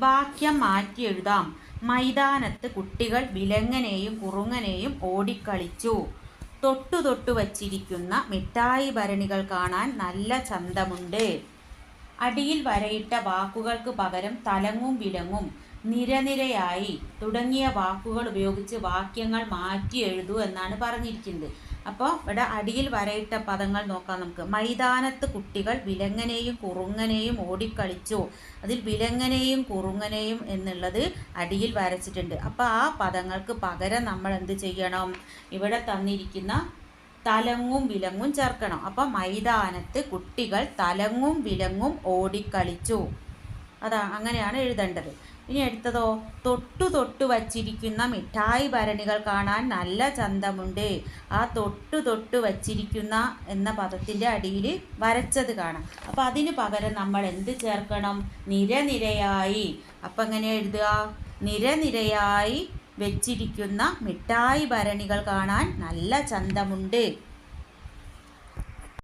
വാക്യം മാറ്റി എഴുതാം. മൈതാനത്ത് കുട്ടികൾ വിലങ്ങനെയും കുറുങ്ങനെയും ഓടിക്കളിച്ചു. തൊട്ടു തൊട്ടു വച്ചിരിക്കുന്ന മിഠായി ഭരണികൾ കാണാൻ നല്ല ചന്തമുണ്ട്. അടിയിൽ വരയിട്ട വാക്കുകൾക്ക് പകരം തലങ്ങും വിലങ്ങും നിരനിരയായി തുടങ്ങിയ വാക്കുകൾ ഉപയോഗിച്ച് വാക്യങ്ങൾ മാറ്റി എഴുതൂ എന്നാണ് പറഞ്ഞിരിക്കുന്നത്. അപ്പോൾ ഇവിടെ അടിയിൽ വരയിട്ട പദങ്ങൾ നോക്കാം നമുക്ക്. മൈതാനത്ത് കുട്ടികൾ വിലങ്ങനെയും കുറുങ്ങനെയും ഓടിക്കളിച്ചു. അതിൽ വിലങ്ങനെയും കുറുങ്ങനെയും എന്നുള്ളത് അടിയിൽ വരച്ചിട്ടുണ്ട്. അപ്പോൾ ആ പദങ്ങൾക്ക് പകരം നമ്മൾ എന്ത് ചെയ്യണം? ഇവിടെ തന്നിരിക്കുന്ന തലങ്ങും വിലങ്ങും ചേർക്കണം. അപ്പം മൈതാനത്ത് കുട്ടികൾ തലങ്ങും വിലങ്ങും ഓടിക്കളിച്ചു. അങ്ങനെയാണ് എഴുതേണ്ടത്. ഇനി അടുത്തതോ, തൊട്ടു തൊട്ടു വച്ചിരിക്കുന്ന മിഠായി ഭരണികൾ കാണാൻ നല്ല ചന്തമുണ്ട്. ആ തൊട്ടു തൊട്ടു വച്ചിരിക്കുന്ന എന്ന പദത്തിൻ്റെ അടിയിൽ വരച്ചത് കാണാം. അപ്പം അതിന് പകരം നമ്മൾ എന്ത് ചേർക്കണം? നിരനിരയായി. അപ്പം എങ്ങനെ എഴുതുക? നിരനിരയായി വെച്ചിരിക്കുന്ന മിഠായി ഭരണികൾ കാണാൻ നല്ല ചന്തമുണ്ട്.